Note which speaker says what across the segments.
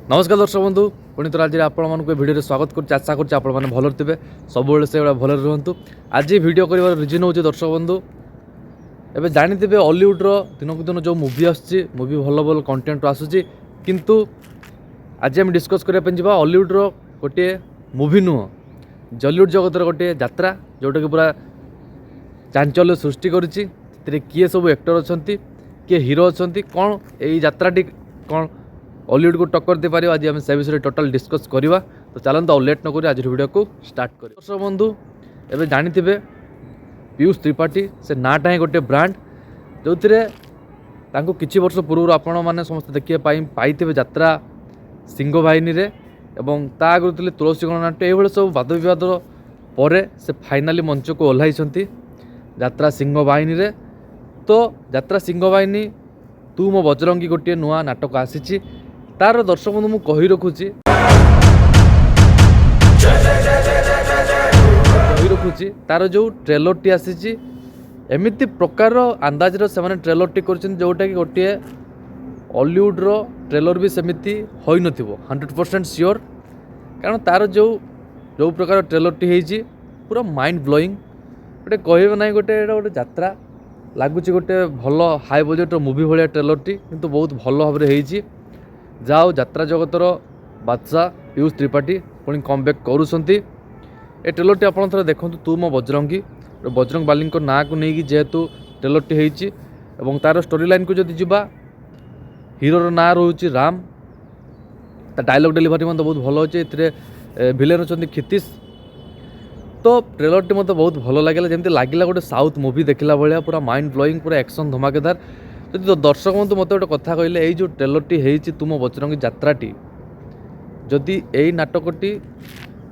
Speaker 1: नमस्कार दर्शक बंधु पुणी थोड़ा आज आपको भिडियो स्वागत कर आशा कर भल थे सब से भल रुहतु। आज भिड कर रिजन हूँ दर्शक बंधु एवं जानी थे हॉलीवुड्र दिनक दिन जो मूवी आसूँ मूवी भल भल कंटेंट आसूँ किंतु आज आम डिस्कस करने जा हॉलीवुड्र गोटे मूवी नुह जॉलीवुड जगतर गोटे यात्रा जोटा कि पूरा चांचल्य सृष्टि करुच्ची किए सब एक्टर अच्छा किए हीरो अच्छा कौन यही यात्राटी कौन हॉलीवुड को टक्कर दे पार आज आम से विषय टोटाल डिस्कस करवा। तो चलते और लेट नक आज वीडियो को स्टार्ट कर दर्शक बंधु एवं जानी थे पीयूष त्रिपाठी से नाटा ही गोटे ब्रांड जो कि वर्ष पूर्व आपण मैंने समस्त देखिए पाई यात्रा सिंह बाहिनी रे एवं ता आगुरी थे तुलसी गणनाट्य ये सब वाद विवाद पर से फाइनाली मंच को ओह्लाई यात्रा सिंह बाहिनी रे। तो यात्रा सिंह बाहिनी तू मो बजरंगी गोटे नुआ नाटक आसी तार दर्शक बंधु मुझे कही रखुची तार जो ट्रेलर टी आसी एमती प्रकार अंदाजर से ट्रेलर टी कर जोटा कि गोटे हॉलीवुड्र ट्रेलर भी सेमती हो न 100% सियोर कारण तार जो जो प्रकार ट्रेलर टी होती पूरा माइंड ब्लोइंग गोटे कह ना गोटे गोटे यात्रा लगुच गोटे भल हाई बजेट मूवी भाया ट्रेलर टी किंतु बहुत भल भाव में जाओ यात्रा जगतर बादशाह पीयूष त्रिपाठी पुणी कम बैक करुँच ए ट्रेलर टी आप देखो तू मो बजरंगी बजरंग बाली ना को लेकिन जेहेतु ट्रेलर टी होती तार स्टोरी लाइन को जब जा हीरोर ना रोचे राम डायलॉग डेलीवरी मतलब बहुत भल अच्छे विलेन अच्छा क्षितिश। तो ट्रेलर टी मतलब बहुत भल लगे जमी लगे गोटे साउथ मूवी देखला भाया पूरा माइंड ब्लोइंग पूरा एक्शन धमाकेदार। तो दर्शक बंधु मत गोटे कथा कहले यही जो ट्रेलर टी होती तुम बजरंगी यात्राटी जदि यही नाटकटी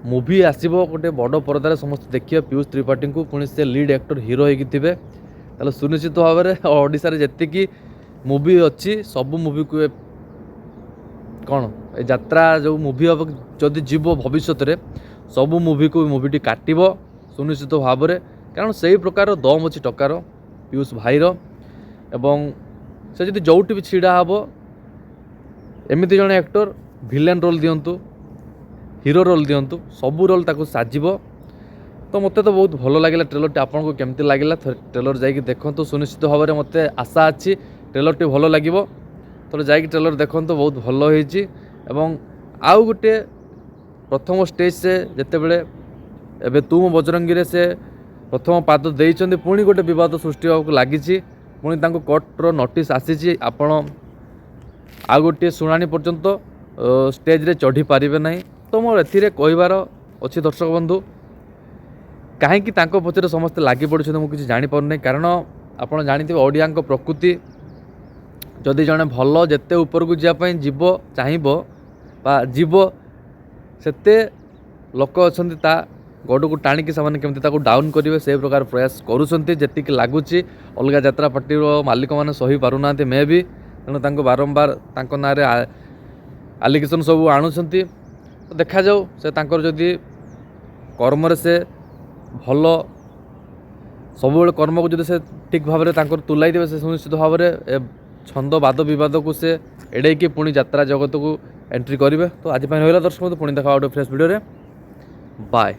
Speaker 1: मूवी आसो गोटे बड़ परदार समस्त देखिए पीयूष त्रिपाठी को पुणी से लीड एक्टर हीरो होते सुनिश्चित भाव में ओडिशा रे जेतिकी मूवी अच्छी सब मूवी को कौन यात्रा जो मूवी हम जदि जीव भविष्य में सब मूवी को मूवीटी काटब सुनिश्चित भाव में कारण से ही प्रकार दम अच्छी टकार पीयूष भाईर एवं से जब जोटी भी छिड़ा हे एमती जड़े एक्टर विलेन रोल दिंतु हीरो रोल दिंतु सबू रोल ताको साजिब। तो मत तो बहुत भल लगे ट्रेलर टी आपको केमती लगे ट्रेलर जाकि देखो सुनिश्चित भाव में मत आशा अच्छी ट्रेलर टी भल लगे तो जाकि ट्रेलर देखो बहुत भल हो। आउ गोटे प्रथम स्टेज से जिते बड़े एवं तुम बजरंगी रे से प्रथम पाद देइछन्ति पुणी गोटे विवाद सृष्टि होगा लगी पुणी कोर्टर नोटिस आसी आपण आ गोटे शुणाणी पर्यंत स्टेज रे चढ़ी पारिबे नहीं। तो मोर एथिरे कहबार अच्छी दर्शक बंधु कहीं पचर समस्ते लगी पड़े मुझे जापर नहीं कारण आपड़ जानी ओडिया प्रकृति जदि जड़े भल जिते ऊपर को जावाई जीव चाहब जीव सेते लोक अच्छा गोड़ को टाणिकी केमती डाउन करेंगे से प्रकार प्रयास करुँच जी लगुच अलग यात्रा पार्टी मालिक मैंने सही पारना मे भी तेणु बारंबार ना आलिगेसन सब आणुंट। तो देखा जाऊ से जदि कर्म से भल सब कर्म को जो से ठीक भाव में तुलाई देवे से सुनिश्चित भाव में छंद वाद विवाद को से एड़े पुणी यात्रा जगत को एंट्री करेंगे। तो आज रहा दर्शक पुणी देखा गोटे फ्रेश वीडियो बाय।